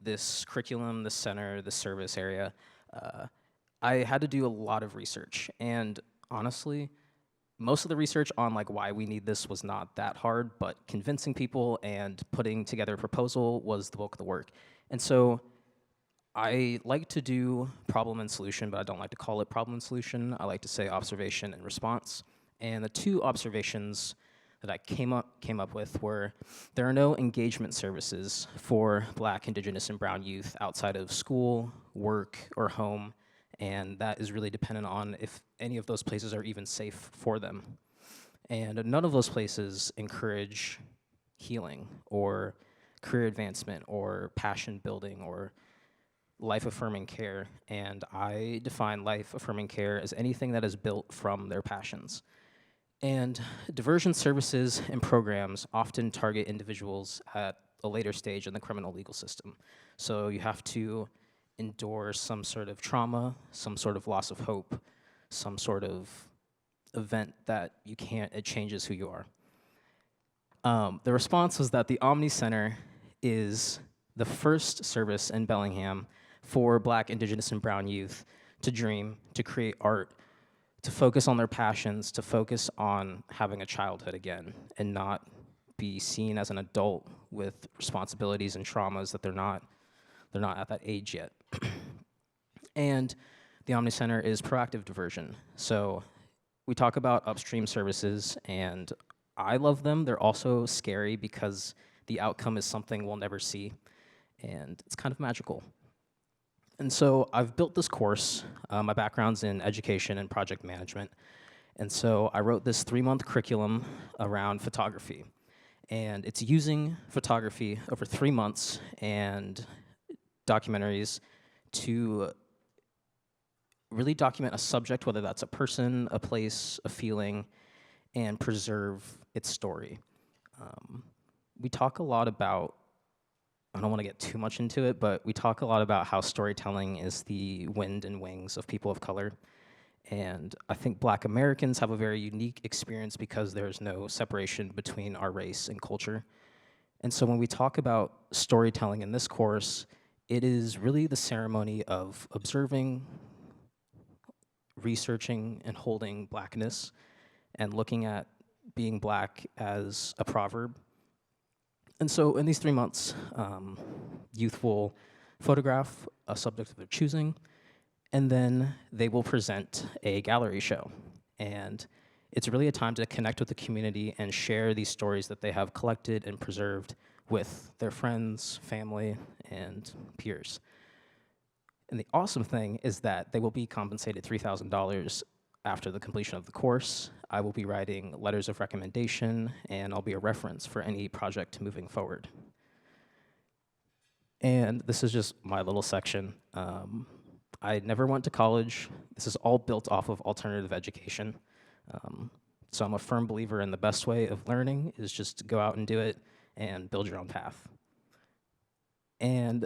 this curriculum, this center, this service area, I had to do a lot of research. And honestly, most of the research on like why we need this was not that hard, but convincing people and putting together a proposal was the bulk of the work. And so I like to do problem and solution, but I don't like to call it problem and solution. I like to say observation and response. And the two observations that I came up with were there are no engagement services for Black, Indigenous, and Brown youth outside of school, work, or home, and that is really dependent on if any of those places are even safe for them. And none of those places encourage healing or career advancement or passion building or life-affirming care, and I define life-affirming care as anything that is built from their passions. And diversion services and programs often target individuals at a later stage in the criminal legal system. So you have to endure some sort of trauma, some sort of loss of hope, some sort of event that you can't, it changes who you are. The response was that the Omni Center is the first service in Bellingham for Black, Indigenous, and Brown youth to dream, to create art, to focus on their passions, to focus on having a childhood again, and not be seen as an adult with responsibilities and traumas that they're not at that age yet. And the Omni Center is proactive diversion. So we talk about upstream services, and I love them. They're also scary because the outcome is something we'll never see, and it's kind of magical. And so I've built this course. My background's in education and project management. And so I wrote this 3-month curriculum around photography. And it's using photography over 3 months and documentaries to really document a subject, whether that's a person, a place, a feeling, and preserve its story. We talk a lot about, I don't want to get too much into it, but we talk a lot about how storytelling is the wind and wings of people of color. And I think Black Americans have a very unique experience because there's no separation between our race and culture. And so when we talk about storytelling in this course, it is really the ceremony of observing, researching, and holding Blackness, and looking at being Black as a proverb. And so in these 3 months, youth will photograph a subject of their choosing, and then they will present a gallery show. And it's really a time to connect with the community and share these stories that they have collected and preserved with their friends, family, and peers. And the awesome thing is that they will be compensated $3,000 after the completion of the course. I will be writing letters of recommendation, and I'll be a reference for any project moving forward. And this is just my little section. I never went to college. This is all built off of alternative education. So I'm a firm believer in the best way of learning is just to go out and do it and build your own path. And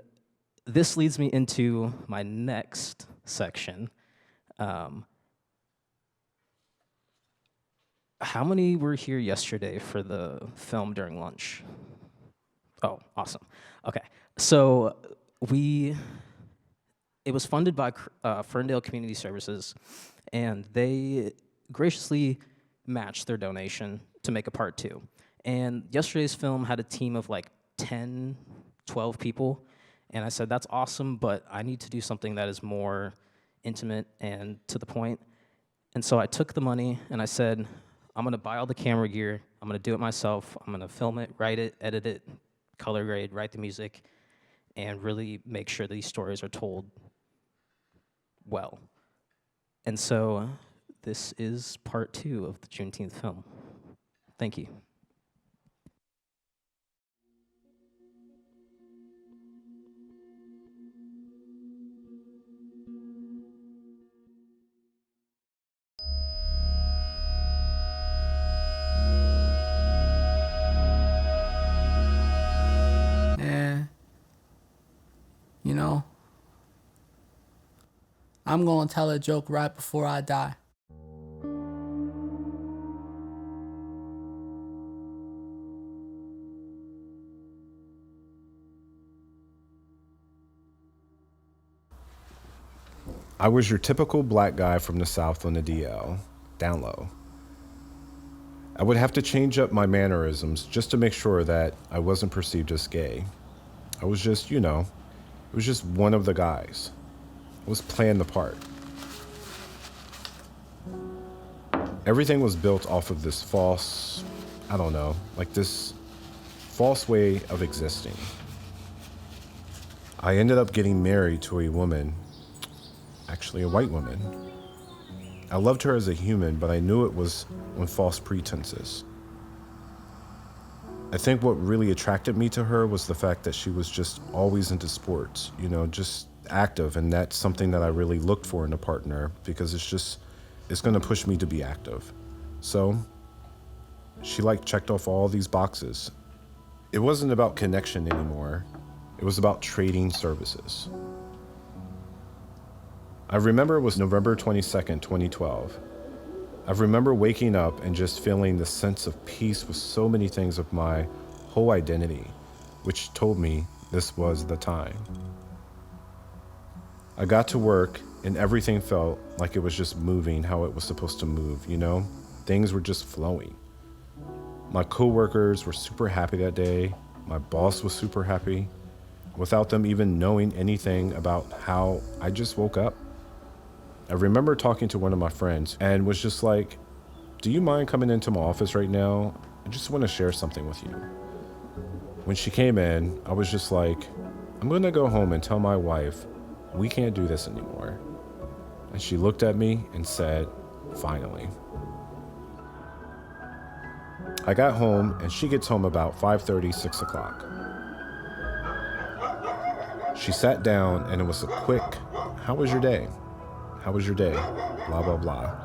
this leads me into my next section. How many were here yesterday for the film during lunch? Oh, awesome. Okay, so it was funded by Ferndale Community Services, and they graciously matched their donation to make a part 2. And yesterday's film had a team of like 10, 12 people, and I said, that's awesome, but I need to do something that is more intimate and to the point. And so I took the money and I said, I'm gonna buy all the camera gear, I'm gonna do it myself, I'm gonna film it, write it, edit it, color grade, write the music, and really make sure these stories are told well. And so this is part 2 of the Juneteenth film. Thank you. And, you know, I'm gonna tell a joke right before I die. I was your typical black guy from the South on the DL, down low. I would have to change up my mannerisms just to make sure that I wasn't perceived as gay. I was just, it was just one of the guys. I was playing the part. Everything was built off of this false, this false way of existing. I ended up getting married to a woman, actually a white woman. I loved her as a human, but I knew it was on false pretenses. I think what really attracted me to her was the fact that she was just always into sports, just active, and that's something that I really looked for in a partner because it's going to push me to be active. So she checked off all these boxes. It wasn't about connection anymore. It was about trading services. I remember it was November 22nd, 2012. I remember waking up and just feeling the sense of peace with so many things of my whole identity, which told me this was the time. I got to work and everything felt like it was just moving how it was supposed to move, Things were just flowing. My coworkers were super happy that day. My boss was super happy, without them even knowing anything about how I just woke up. I remember talking to one of my friends and was just like, do you mind coming into my office right now? I just want to share something with you. When she came in, I was just like, I'm going to go home and tell my wife, we can't do this anymore. And she looked at me and said, finally. I got home and she gets home about 5:30, 6 o'clock. She sat down and it was a quick, how was your day? How was your day? Blah, blah, blah.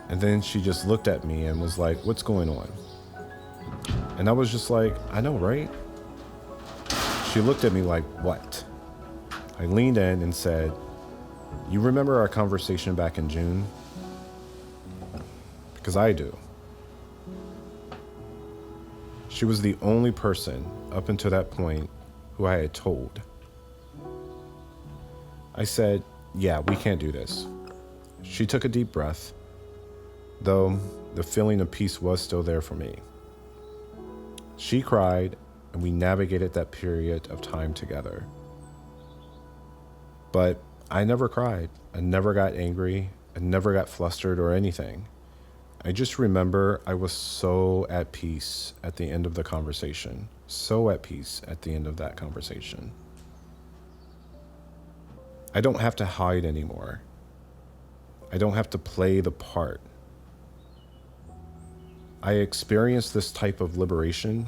And then she just looked at me and was like, what's going on? And I was just like, I know, right? She looked at me like, what? I leaned in and said, you remember our conversation back in June? Because I do. She was the only person up until that point who I had told. I said, yeah, we can't do this. She took a deep breath, though the feeling of peace was still there for me. She cried, and we navigated that period of time together. But I never cried. I never got angry. I never got flustered or anything. I just remember I was so at peace at the end of the conversation. So at peace at the end of that conversation. I don't have to hide anymore. I don't have to play the part. I experienced this type of liberation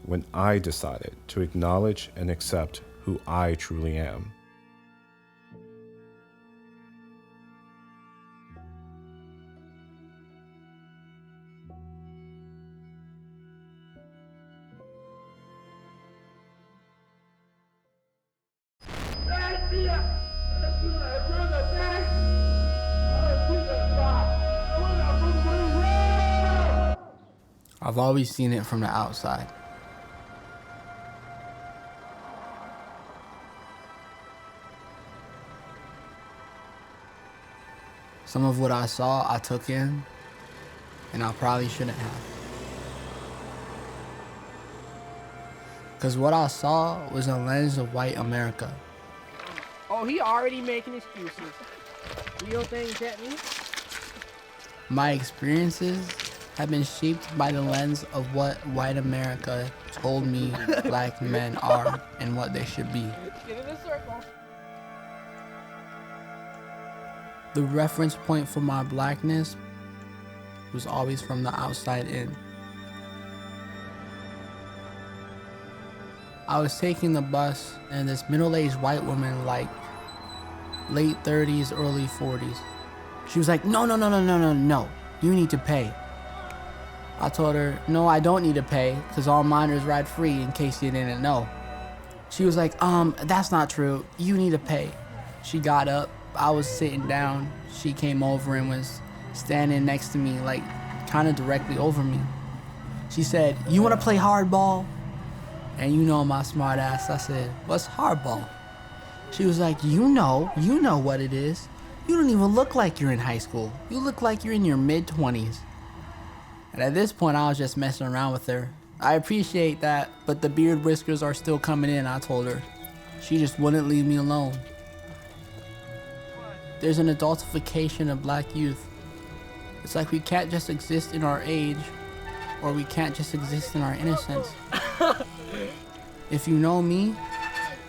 when I decided to acknowledge and accept who I truly am. I've always seen it from the outside. Some of what I saw, I took in, and I probably shouldn't have. Because what I saw was a lens of white America. Oh, he already making excuses. Real things at me? My experiences have been shaped by the lens of what white America told me black men are and what they should be. Get in a circle. The reference point for my blackness was always from the outside in. I was taking the bus and this middle-aged white woman, like late 30s, early 40s. She was like, no, you need to pay. I told her, no, I don't need to pay because all minors ride free in case you didn't know. She was like, that's not true. You need to pay. She got up. I was sitting down. She came over and was standing next to me, like kind of directly over me. She said, you want to play hardball? And you know my smart ass, I said, what's hardball? She was like, you know what it is. You don't even look like you're in high school. You look like you're in your mid-20s. And at this point, I was just messing around with her. I appreciate that, but the beard whiskers are still coming in, I told her. She just wouldn't leave me alone. There's an adultification of black youth. It's like we can't just exist in our age, or we can't just exist in our innocence. If you know me,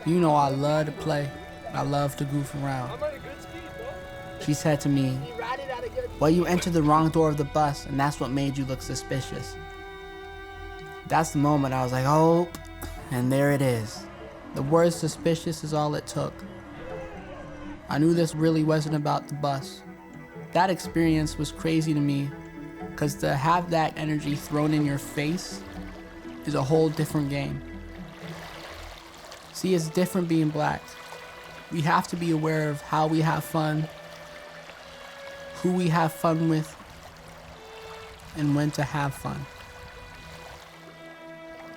you know I love to play. I love to goof around. She said to me, well, you entered the wrong door of the bus, and that's what made you look suspicious. That's the moment I was like, oh, and there it is. The word suspicious is all it took. I knew this really wasn't about the bus. That experience was crazy to me, because to have that energy thrown in your face is a whole different game. See, it's different being black. We have to be aware of how we have fun, who we have fun with, and when to have fun.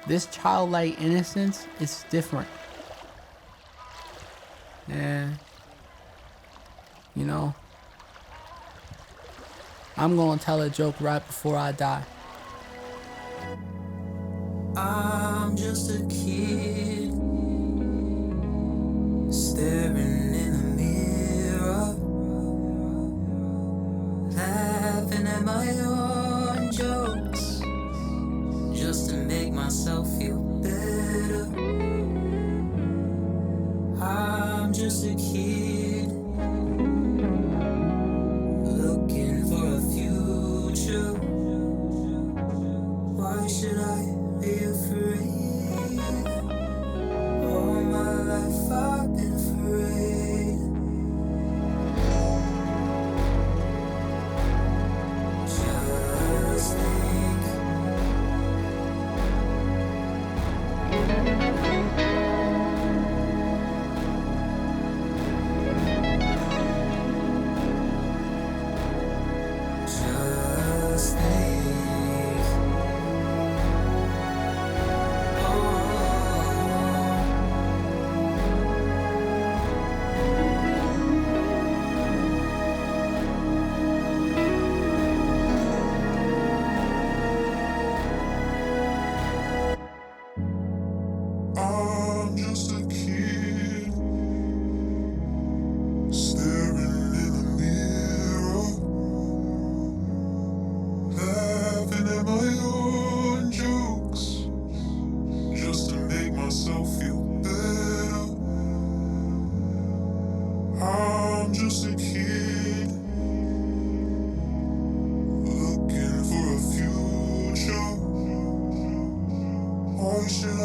This childlike innocence is different. And, you know, I'm gonna tell a joke right before I die. I'm just a kid staring in the mirror, laughing at my own jokes just to make myself feel better. I'm just a kid looking for a future. Why should I be afraid? All my life I've been afraid. Just think. Just think. I'm just a kid staring in the mirror, laughing at my own jokes just to make myself feel better. I'm just a kid looking for a future. Why should I